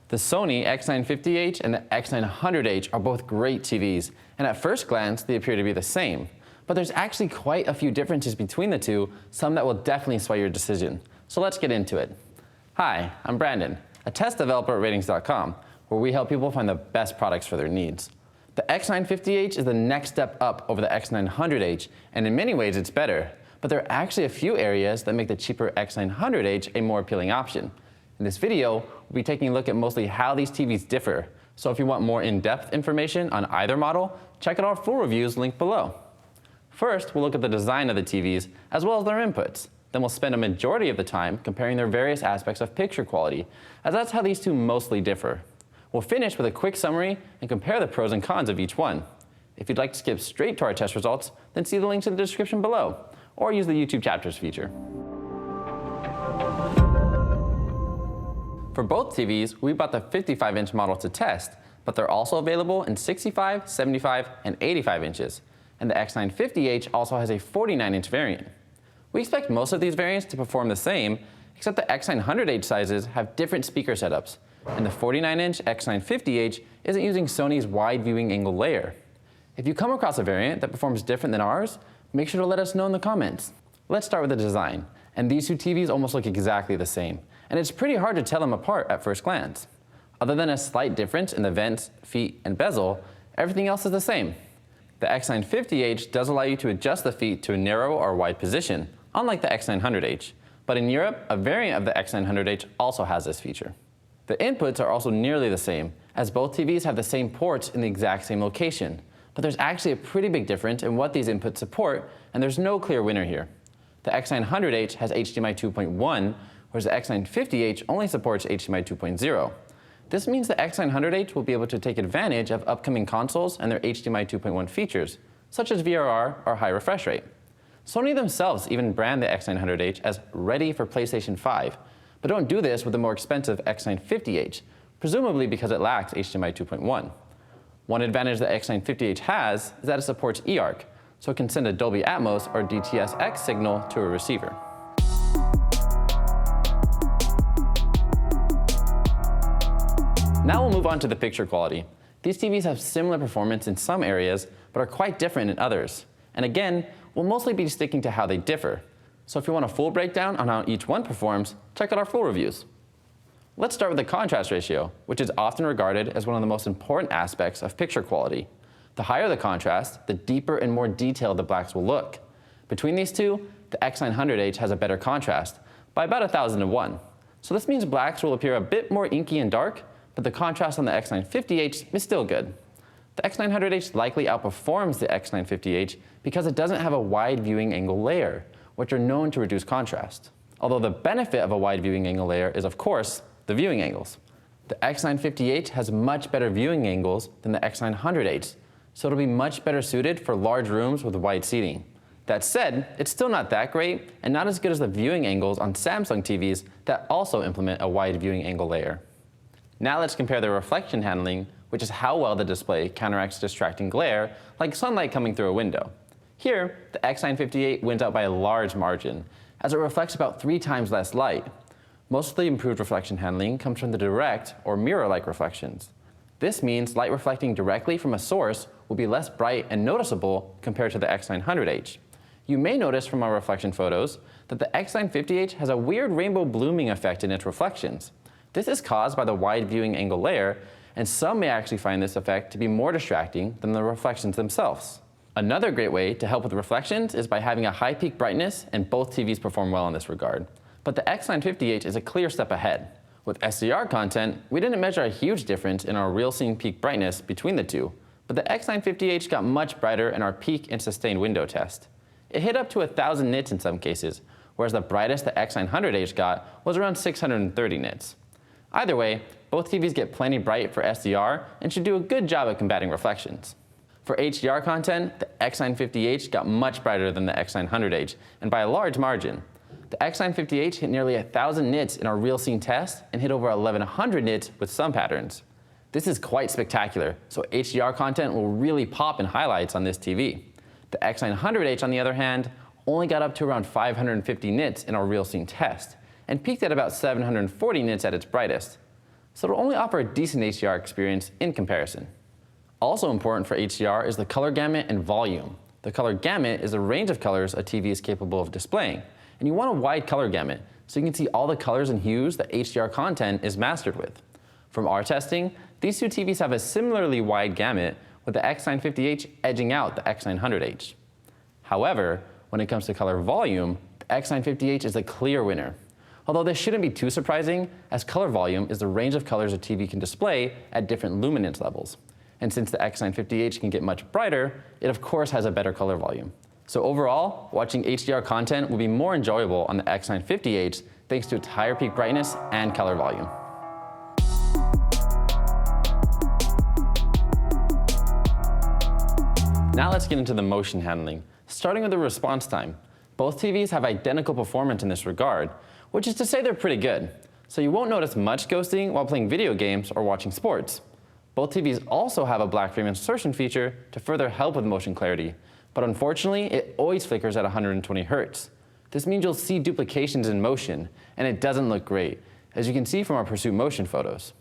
The Sony X950H and the X900H are both great TVs, and at first glance they appear to be the same. But there's actually quite a few differences between the two, some that will definitely sway your decision. So let's get into it. Hi, I'm Brandon, a test developer at Ratings.com, where we help people find the best products for their needs. The X950H is the next step up over the X900H, and in many ways it's better. But there are actually a few areas that make the cheaper X900H a more appealing option. In this video, we'll be taking a look at mostly how these TVs differ. So if you want more in-depth information on either model, check out our full reviews linked below. First, we'll look at the design of the TVs as well as their inputs. Then we'll spend a majority of the time comparing their various aspects of picture quality, as that's how these two mostly differ. We'll finish with a quick summary and compare the pros and cons of each one. If you'd like to skip straight to our test results, then see the links in the description below, or use the YouTube chapters feature. For both TVs, we bought the 55-inch model to test, but they're also available in 65, 75, and 85 inches. And the X950H also has a 49-inch variant. We expect most of these variants to perform the same, except the X900H sizes have different speaker setups, and the 49-inch X950H isn't using Sony's wide viewing angle layer. If you come across a variant that performs different than ours, make sure to let us know in the comments. Let's start with the design, and these two TVs almost look exactly the same, and it's pretty hard to tell them apart at first glance. Other than a slight difference in the vents, feet, and bezel, everything else is the same. The X950H does allow you to adjust the feet to a narrow or wide position, unlike the X900H, but in Europe, a variant of the X900H also has this feature. The inputs are also nearly the same, as both TVs have the same ports in the exact same location, but there's actually a pretty big difference in what these inputs support, and there's no clear winner here. The X900H has HDMI 2.1, whereas the X950H only supports HDMI 2.0. This means the X900H will be able to take advantage of upcoming consoles and their HDMI 2.1 features, such as VRR or high refresh rate. Sony themselves even brand the X900H as ready for PlayStation 5, but don't do this with the more expensive X950H, presumably because it lacks HDMI 2.1. One advantage the X950H has is that it supports eARC, so it can send a Dolby Atmos or DTS:X signal to a receiver. Now we'll move on to the picture quality. These TVs have similar performance in some areas, but are quite different in others. And again, we'll mostly be sticking to how they differ. So if you want a full breakdown on how each one performs, check out our full reviews. Let's start with the contrast ratio, which is often regarded as one of the most important aspects of picture quality. The higher the contrast, the deeper and more detailed the blacks will look. Between these two, the X900H has a better contrast, by about 1,000 to 1. So this means blacks will appear a bit more inky and dark, but the contrast on the X950H is still good. The X900H likely outperforms the X950H because it doesn't have a wide viewing angle layer, which are known to reduce contrast. Although the benefit of a wide viewing angle layer is, of course, the viewing angles. The X950H has much better viewing angles than the X900H, so it'll be much better suited for large rooms with wide seating. That said, it's still not that great and not as good as the viewing angles on Samsung TVs that also implement a wide viewing angle layer. Now let's compare the reflection handling, which is how well the display counteracts distracting glare, like sunlight coming through a window. Here, the X950H wins out by a large margin, as it reflects about 3 times less light. Most of the improved reflection handling comes from the direct or mirror-like reflections. This means light reflecting directly from a source will be less bright and noticeable compared to the X900H. You may notice from our reflection photos that the X950H has a weird rainbow blooming effect in its reflections. This is caused by the wide viewing angle layer, and some may actually find this effect to be more distracting than the reflections themselves. Another great way to help with reflections is by having a high peak brightness, and both TVs perform well in this regard. But the X950H is a clear step ahead. With SDR content, we didn't measure a huge difference in our real scene peak brightness between the two, but the X950H got much brighter in our peak and sustained window test. It hit up to 1,000 nits in some cases, whereas the brightest the X900H got was around 630 nits. Either way, both TVs get plenty bright for SDR and should do a good job at combating reflections. For HDR content, the X950H got much brighter than the X900H, and by a large margin. The X950H hit nearly 1,000 nits in our real scene test and hit over 1,100 nits with some patterns. This is quite spectacular, so HDR content will really pop in highlights on this TV. The X900H, on the other hand, only got up to around 550 nits in our real scene test, and peaked at about 740 nits at its brightest. so it'll only offer a decent HDR experience in comparison. Also important for HDR is the color gamut and volume. The color gamut is a range of colors a TV is capable of displaying, and you want a wide color gamut so you can see all the colors and hues that HDR content is mastered with. From our testing, these two TVs have a similarly wide gamut, with the X950H edging out the X900H. However, when it comes to color volume, the X950H is a clear winner. Although this shouldn't be too surprising, as color volume is the range of colors a TV can display at different luminance levels. And since the X950H can get much brighter, it of course has a better color volume. So overall, watching HDR content will be more enjoyable on the X950H thanks to its higher peak brightness and color volume. Now let's get into the motion handling, starting with the response time. Both TVs have identical performance in this regard, which is to say they're pretty good. So you won't notice much ghosting while playing video games or watching sports. Both TVs also have a black frame insertion feature to further help with motion clarity, but unfortunately it always flickers at 120 Hz. This means you'll see duplications in motion, and it doesn't look great, as you can see from our Pursuit Motion photos.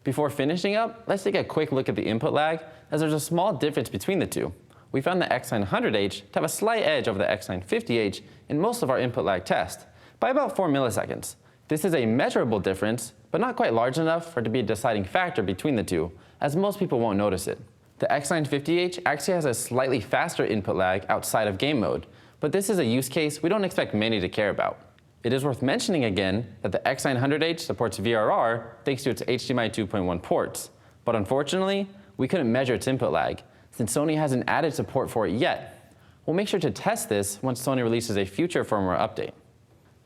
Before finishing up, let's take a quick look at the input lag, as there's a small difference between the two. We found the X900H to have a slight edge over the X950H in most of our input lag tests, by about 4 milliseconds. This is a measurable difference, but not quite large enough for it to be a deciding factor between the two, as most people won't notice it. The X950H actually has a slightly faster input lag outside of game mode, but this is a use case we don't expect many to care about. It is worth mentioning again that the X900H supports VRR thanks to its HDMI 2.1 ports, but unfortunately, we couldn't measure its input lag, since Sony hasn't added support for it yet. We'll make sure to test this once Sony releases a future firmware update.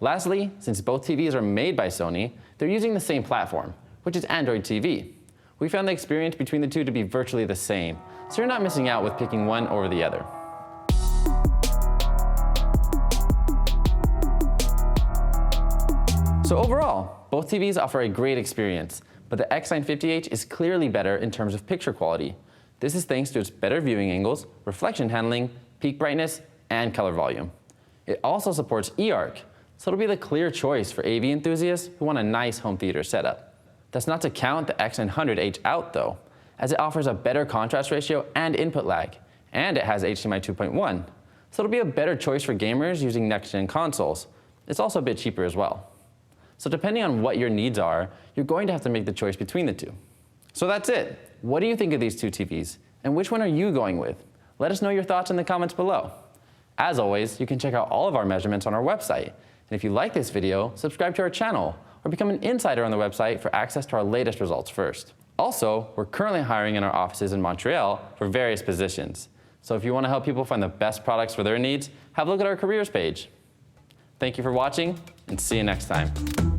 Lastly, since both TVs are made by Sony, they're using the same platform, which is Android TV. We found the experience between the two to be virtually the same, so you're not missing out with picking one over the other. So overall, both TVs offer a great experience, but the X950H is clearly better in terms of picture quality. This is thanks to its better viewing angles, reflection handling, peak brightness, and color volume. It also supports eARC, so it'll be the clear choice for AV enthusiasts who want a nice home theater setup. That's not to count the X900H out though, as it offers a better contrast ratio and input lag, and it has HDMI 2.1, so it'll be a better choice for gamers using next-gen consoles. It's also a bit cheaper as well. So depending on what your needs are, you're going to have to make the choice between the two. So that's it. What do you think of these two TVs? And which one are you going with? Let us know your thoughts in the comments below. As always, you can check out all of our measurements on our website. And if you like this video, subscribe to our channel or become an insider on the website for access to our latest results first. Also, we're currently hiring in our offices in Montreal for various positions. So if you want to help people find the best products for their needs, have a look at our careers page. Thank you for watching, and see you next time.